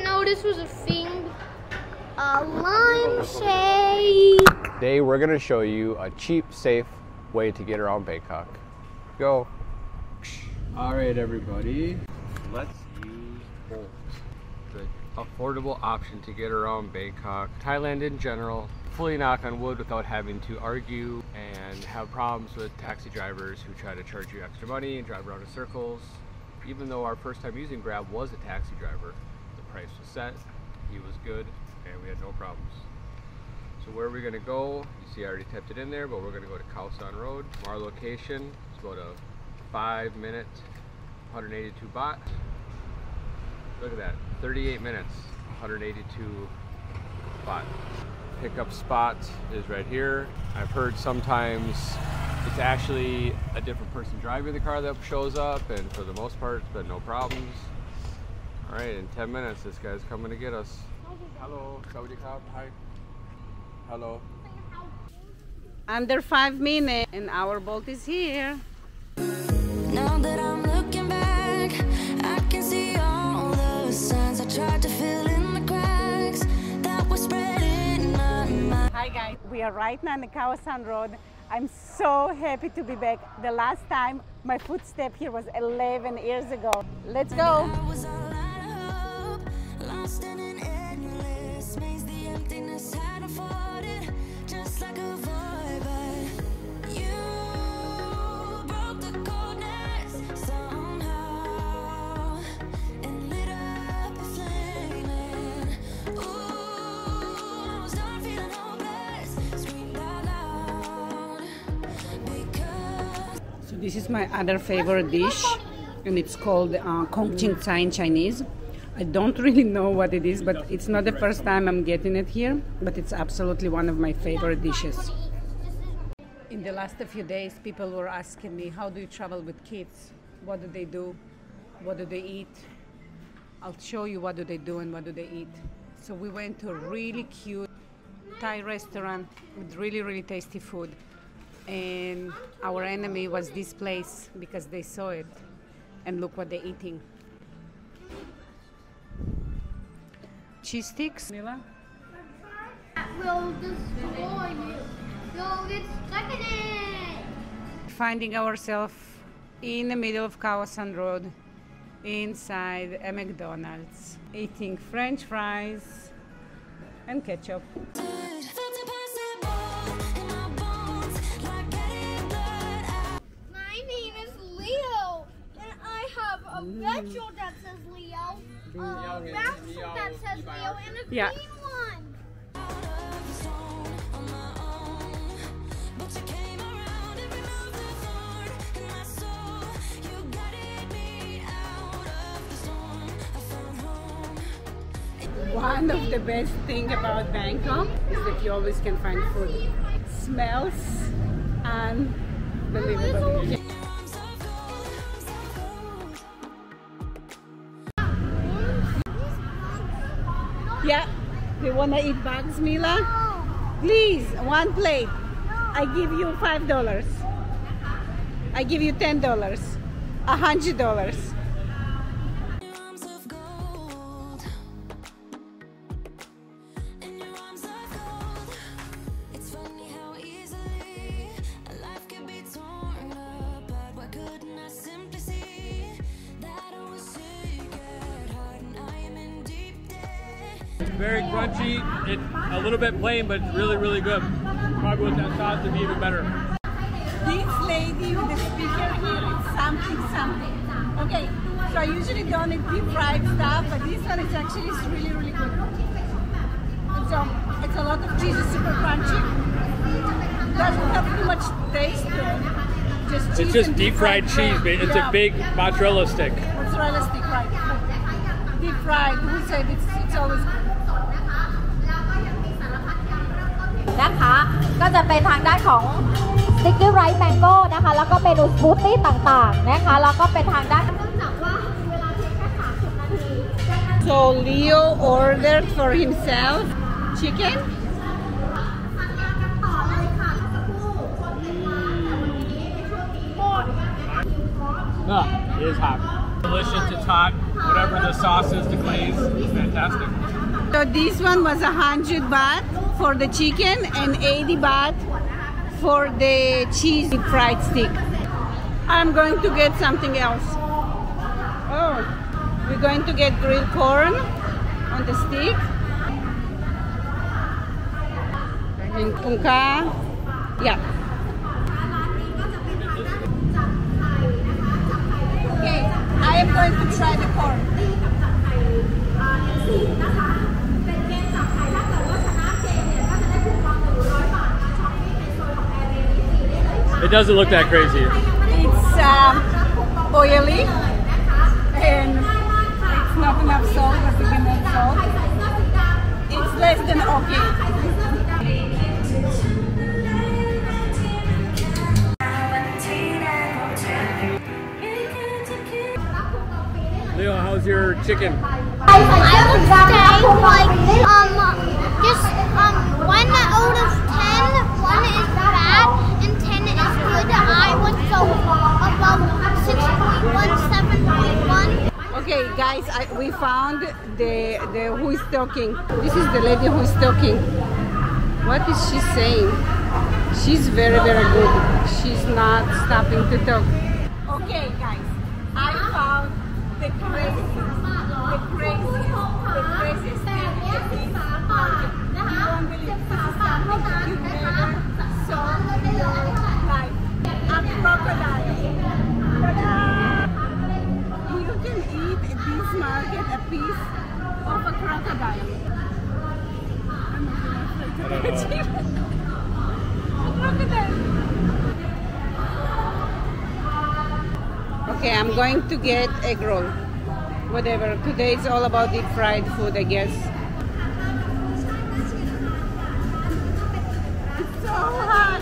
didn't know this was a thing. A lime shake. Today we're gonna show you a cheap, safe way to get around Bangkok. Go. All right, everybody. Let's use Bolt, the affordable option to get around Bangkok, Thailand in general. Fully knock on wood without having to argue and have problems with taxi drivers who try to charge you extra money and drive around in circles. Even though our first time using Grab was a taxi driver, the price was set, he was good, and we had no problems. So where are we gonna go? You see I already typed it in there, but we're gonna go to Khao San Road. From our location, it's about a 5-minute, 182 baht. Look at that, 38 minutes, 182 baht. Pickup spot is right here. I've heard sometimes it's actually a different person driving the car that shows up, and for the most part, it's been no problems. All right, in 10 minutes, this guy's coming to get us. Hello, Saudi Cup, hi. Hello. Under 5 minutes, and our boat is here. Now that I'm looking back, I can see all the signs I tried to fill in the cracks that were spreading my mind. Hi guys, we are right now on the Khao San Road. I'm so happy to be back. The last time my footstep here was 11 years ago. Let's go. I was all out of hope, lost in an endless maze. The emptiness had unfolded just like a void, but you broke the coldness somehow and lit up a flame. Ooh, I was done feeling hopeless, screamed out loud because. So this is my other favorite dish, and it's called Kong Ching Chai in Chinese. I don't really know what it is, but it's not the first time I'm getting it here, but it's absolutely one of my favorite dishes. In the last few days, people were asking me, how do you travel with kids? What do they do? What do they eat? I'll show you what do they do and what do they eat. So we went to a really cute Thai restaurant with really, really tasty food. And our enemy was this place because they saw it. And look what they're eating. Cheese sticks. Mila? Will destroy you. You'll get stuck in it. Finding ourselves in the middle of Khao San Road, inside a McDonald's, eating French fries and ketchup. My name is Leo, and I have a retro that says Leo, a mask that says Leo, and a Yeah. green one. One of the best things about Bangkok is that you always can find food. Smells unbelievable. Yeah, you wanna eat bugs, Mila? Please, one plate. I give you $5. I give you $10. $100. Very crunchy, it's a little bit plain, but it's really, really good. Probably with that sauce it'd be even better. This lady with the speaker here is something. Okay, so I usually don't eat deep fried stuff, but this one is actually really, really good. So it's a lot of cheese, it's super crunchy. Doesn't have too much taste to it. Just cheese. It's just and deep fried cheese, but it's a big mozzarella stick. Mozzarella stick, right? Deep fried. Who said it's always good? นะคะก็จะเป็นทางด้านของ Sticky Rice Mango นะคะแล้วก็เมนูสมูทตี้ต่างๆนะคะแล้วก็เป็นทางด้าน So Leo ordered for himself chicken. It is hot. Delicious, it's hot. Whatever the sauce is to glaze, it's fantastic. fantastic. So this one was 100 baht for the chicken and 80 baht for the cheese fried stick. I'm going to get something else. Oh, we're going to get grilled corn on the stick. And kunka. Yeah. Okay, I am going to try the corn. It doesn't look that crazy. It's oily and it's not enough salt, but we can add salt. It's less than okay. Leo, how's your chicken? I would say like just 1 out of 10. 1 is bad and 10 is good. I would go above 6.1, 7.1. Okay, guys, we found the who is talking. This is the lady who is talking. What is she saying? She's very, very good. She's not stopping to talk. Okay, guys, I found the craziest thing in this market. You won't believe this is something that you never saw in your life. A crocodile. Ta-da! You can eat at this market a piece of a crocodile. I'm not going to a crocodile. Okay, I'm going to get egg roll. Whatever. Today it's all about deep fried food, I guess. It's so hot.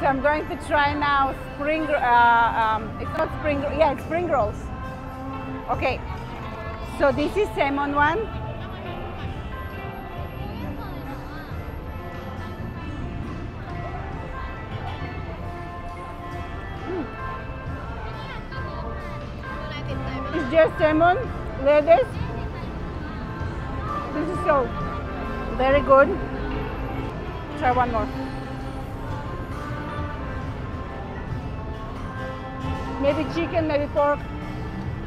I'm going to try now spring, it's not spring, yeah, it's spring rolls. Okay, so this is salmon one. It's just salmon, lettuce. This is so very good. Try one more. Maybe chicken, maybe pork.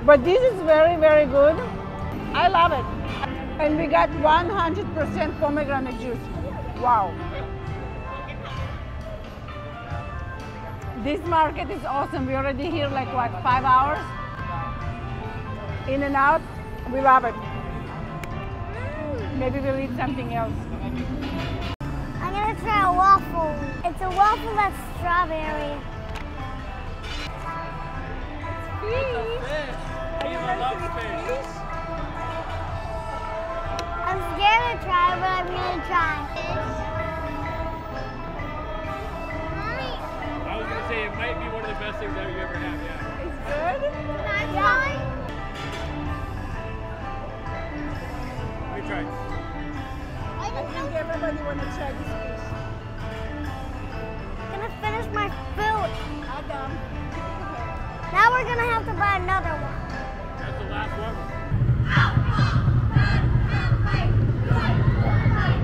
But this is very, very good. I love it. And we got 100% pomegranate juice. Wow. This market is awesome. We're already here like what, 5 hours? In and out. We love it. Maybe we'll eat something else. I'm gonna try a waffle. It's a waffle that's strawberry. I'm scared to try, but I'm gonna try. I was gonna say it might be one of the best things that you ever have. Yeah. It's good. Can I try? Let me try. I think everybody wanna try this fish. we're gonna have to buy another one. That's the last one.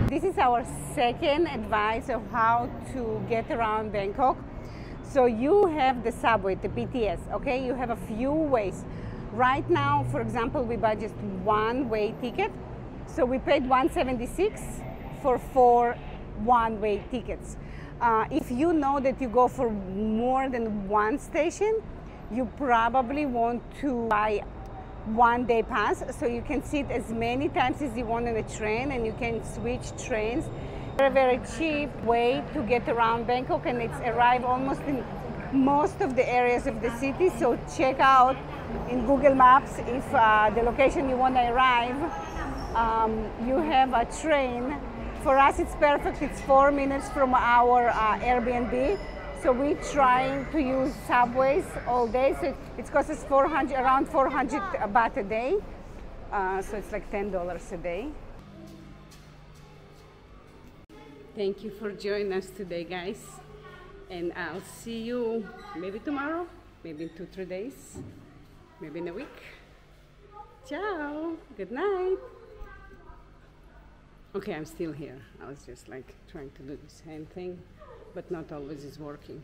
This is our second advice of how to get around Bangkok. So you have the subway, the BTS, okay? You have a few ways. Right now, for example, we buy just one-way ticket. So we paid $176 for 4 one-way tickets. If you know that you go for more than one station, you probably want to buy one-day pass, so you can sit as many times as you want on a train, and you can switch trains. Very, very cheap way to get around Bangkok, and it's arrive almost in most of the areas of the city. So check out in Google Maps if the location you want to arrive, you have a train. For us, it's perfect. It's 4 minutes from our Airbnb. So we're trying to use subways all day. So it costs us around 400 baht a day. So it's like $10 a day. Thank you for joining us today, guys. And I'll see you maybe tomorrow, maybe in 2-3 days, maybe in a week. Ciao. Good night. Okay, I'm still here. I was just like trying to do the same thing, but not always is working.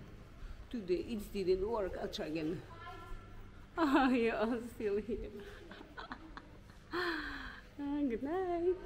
Today it didn't work. I'll try again. Oh, you're all still here. Good night.